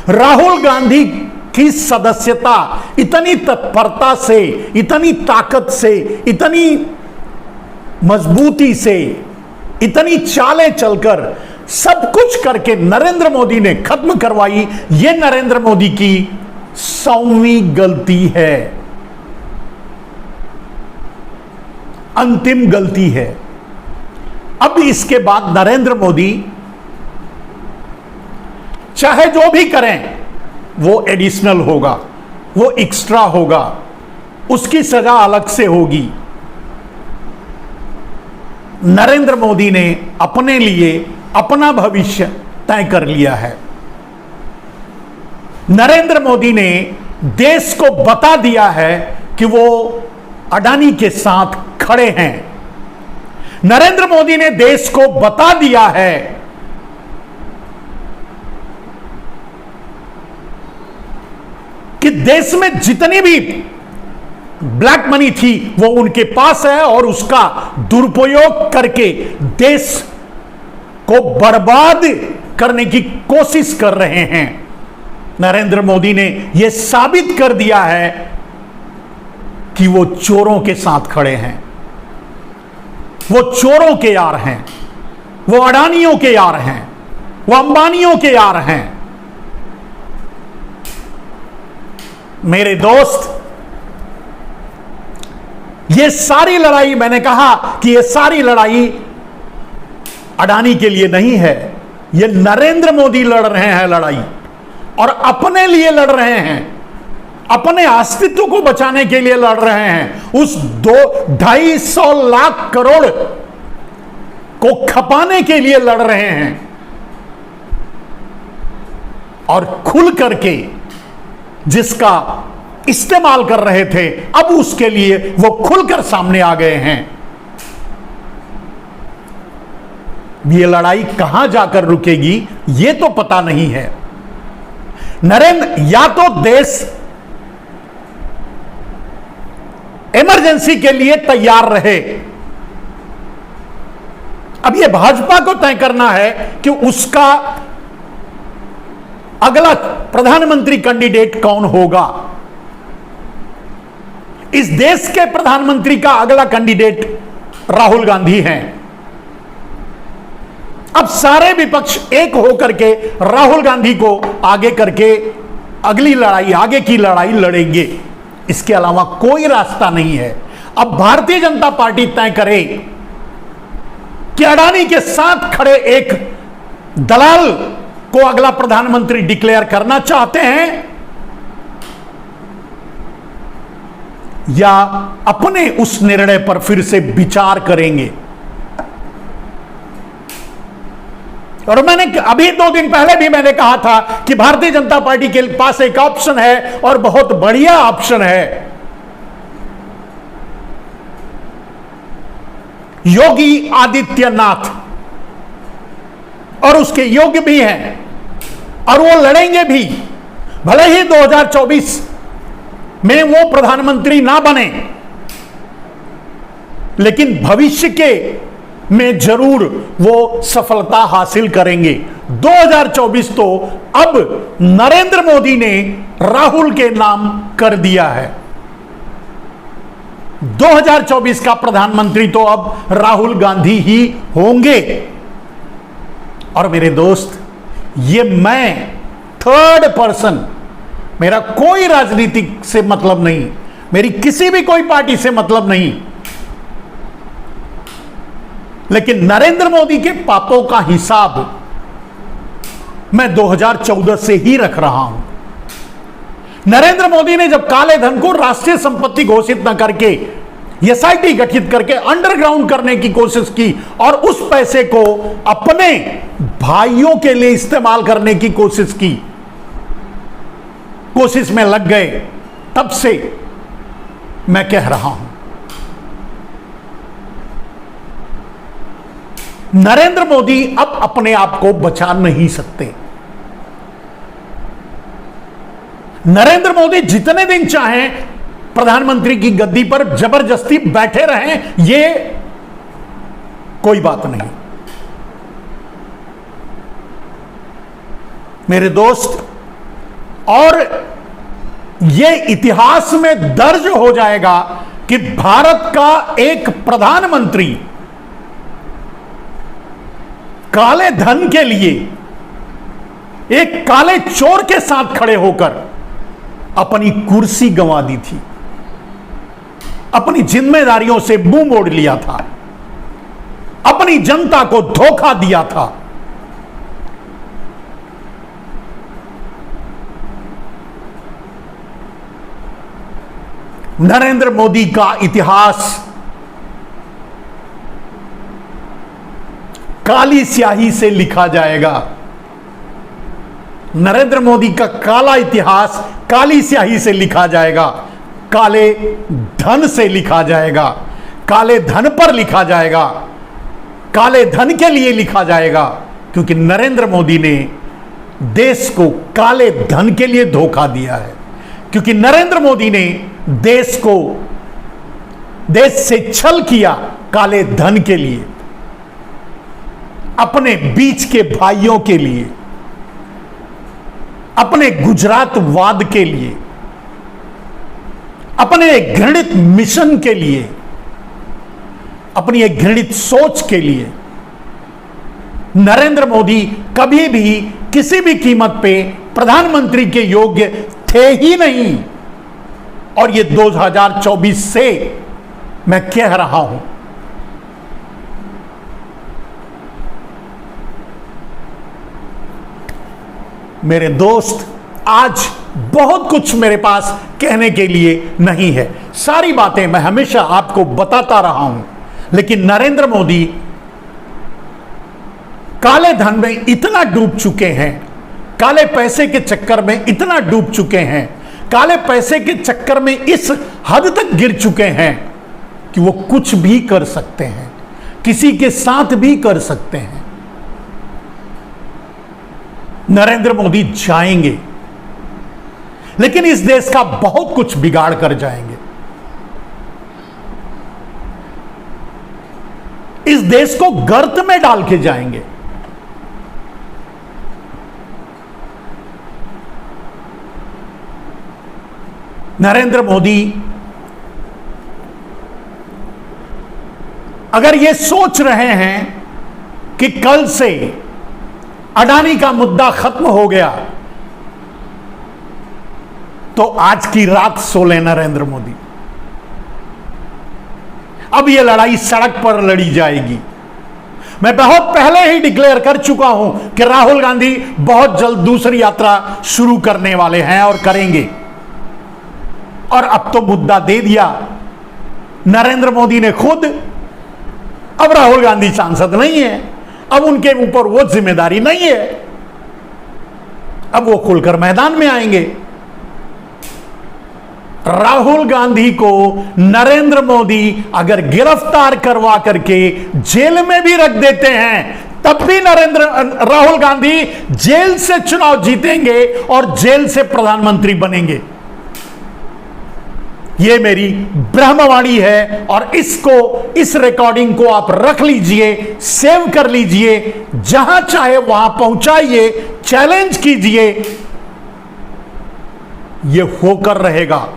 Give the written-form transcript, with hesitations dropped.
राहुल गांधी की सदस्यता इतनी तत्परता से, इतनी ताकत से, इतनी मजबूती से, इतनी चालें चलकर, सब कुछ करके नरेंद्र मोदी ने खत्म करवाई। यह नरेंद्र मोदी की 100वीं गलती है, अंतिम गलती है। अब इसके बाद नरेंद्र मोदी चाहे जो भी करें वो एडिशनल होगा, वो एक्स्ट्रा होगा, उसकी सजा अलग से होगी। नरेंद्र मोदी ने अपने लिए अपना भविष्य तय कर लिया है। नरेंद्र मोदी ने देश को बता दिया है कि वो अडानी के साथ खड़े हैं। नरेंद्र मोदी ने देश को बता दिया है कि देश में जितनी भी ब्लैक मनी थी वो उनके पास है और उसका दुरुपयोग करके देश को बर्बाद करने की कोशिश कर रहे हैं। नरेंद्र मोदी ने यह साबित कर दिया है कि वो चोरों के साथ खड़े हैं, वो चोरों के यार हैं, वो अडानियों के यार हैं, वो अंबानियों के यार हैं। मेरे दोस्त, ये सारी लड़ाई, मैंने कहा कि ये सारी लड़ाई अडानी के लिए नहीं है, ये नरेंद्र मोदी लड़ रहे हैं लड़ाई, और अपने लिए लड़ रहे हैं, अपने अस्तित्व को बचाने के लिए लड़ रहे हैं। उस 250 लाख करोड़ को खपाने के लिए लड़ रहे हैं, और खुल करके जिसका इस्तेमाल कर रहे थे, अब उसके लिए वो खुलकर सामने आ गए हैं। ये लड़ाई कहां जाकर रुकेगी ये तो पता नहीं है। नरेंद्र, या तो देश इमरजेंसी के लिए तैयार रहे। अब यह भाजपा को तय करना है कि उसका अगला प्रधानमंत्री कैंडिडेट कौन होगा। इस देश के प्रधानमंत्री का अगला कैंडिडेट राहुल गांधी हैं। अब सारे विपक्ष एक होकर के राहुल गांधी को आगे करके अगली लड़ाई, आगे की लड़ाई लड़ेंगे। इसके अलावा कोई रास्ता नहीं है। अब भारतीय जनता पार्टी तय करे कि अडानी के साथ खड़े एक दलाल को अगला प्रधानमंत्री डिक्लेयर करना चाहते हैं, या अपने उस निर्णय पर फिर से विचार करेंगे। और मैंने अभी 2 दिन पहले भी मैंने कहा था कि भारतीय जनता पार्टी के पास एक ऑप्शन है और बहुत बढ़िया ऑप्शन है। योगी आदित्यनाथ, और उसके योग्य भी हैं और वो लड़ेंगे भी। भले ही 2024 में वो प्रधानमंत्री ना बने, लेकिन भविष्य के में जरूर वो सफलता हासिल करेंगे। 2024 तो अब नरेंद्र मोदी ने राहुल के नाम कर दिया है। 2024 का प्रधानमंत्री तो अब राहुल गांधी ही होंगे। और मेरे दोस्त, ये मैं थर्ड पर्सन, मेरा कोई राजनीतिक से मतलब नहीं, मेरी किसी भी कोई पार्टी से मतलब नहीं, लेकिन नरेंद्र मोदी के पापों का हिसाब मैं 2014 से ही रख रहा हूं। नरेंद्र मोदी ने जब काले धन को राष्ट्रीय संपत्ति घोषित न करके एसआईटी गठित करके अंडरग्राउंड करने की कोशिश की और उस पैसे को अपने भाइयों के लिए इस्तेमाल करने की कोशिश में लग गए, तब से मैं कह रहा हूं, नरेंद्र मोदी अब अपने आप को बचा नहीं सकते। नरेंद्र मोदी जितने दिन चाहें प्रधानमंत्री की गद्दी पर जबरदस्ती बैठे रहें, ये कोई बात नहीं। मेरे दोस्त, और यह इतिहास में दर्ज हो जाएगा कि भारत का एक प्रधानमंत्री काले धन के लिए एक काले चोर के साथ खड़े होकर अपनी कुर्सी गंवा दी थी, अपनी जिम्मेदारियों से मुंह मोड़ लिया था, अपनी जनता को धोखा दिया था। नरेंद्र मोदी का इतिहास काली स्याही से लिखा जाएगा। नरेंद्र मोदी का काला इतिहास काली स्याही से लिखा जाएगा, काले धन से लिखा जाएगा, काले धन पर लिखा जाएगा, काले धन के लिए लिखा जाएगा, क्योंकि नरेंद्र मोदी ने देश को काले धन के लिए धोखा दिया है, क्योंकि नरेंद्र मोदी ने देश से छल किया काले धन के लिए, अपने बीच के भाइयों के लिए, अपने गुजरातवाद के लिए, अपने एक घृणित मिशन के लिए, अपनी एक घृणित सोच के लिए। नरेंद्र मोदी कभी भी किसी भी कीमत पे प्रधानमंत्री के योग्य थे ही नहीं, और ये 2024 से मैं कह रहा हूं। मेरे दोस्त, आज बहुत कुछ मेरे पास कहने के लिए नहीं है, सारी बातें मैं हमेशा आपको बताता रहा हूं, लेकिन नरेंद्र मोदी काले धन में इतना डूब चुके हैं, काले पैसे के चक्कर में इतना डूब चुके हैं, काले पैसे के चक्कर में इस हद तक गिर चुके हैं कि वो कुछ भी कर सकते हैं, किसी के साथ भी कर सकते हैं। नरेंद्र मोदी जाएंगे, लेकिन इस देश का बहुत कुछ बिगाड़ कर जाएंगे। इस देश को गर्त में डाल के जाएंगे। नरेंद्र मोदी अगर ये सोच रहे हैं कि कल से अडानी का मुद्दा खत्म हो गया, तो आज की रात सो ले नरेंद्र मोदी। अब यह लड़ाई सड़क पर लड़ी जाएगी। मैं बहुत पहले ही डिक्लेयर कर चुका हूं कि राहुल गांधी बहुत जल्द दूसरी यात्रा शुरू करने वाले हैं और करेंगे, और अब तो मुद्दा दे दिया नरेंद्र मोदी ने खुद। अब राहुल गांधी सांसद नहीं है, अब उनके ऊपर वो जिम्मेदारी नहीं है, अब वो खुलकर मैदान में आएंगे। राहुल गांधी को नरेंद्र मोदी अगर गिरफ्तार करवा करके जेल में भी रख देते हैं, तब भी राहुल गांधी जेल से चुनाव जीतेंगे और जेल से प्रधानमंत्री बनेंगे। यह मेरी ब्रह्मवाणी है, और इस रिकॉर्डिंग को आप रख लीजिए, सेव कर लीजिए, जहां चाहे वहां पहुंचाइए, चैलेंज कीजिए, यह होकर रहेगा।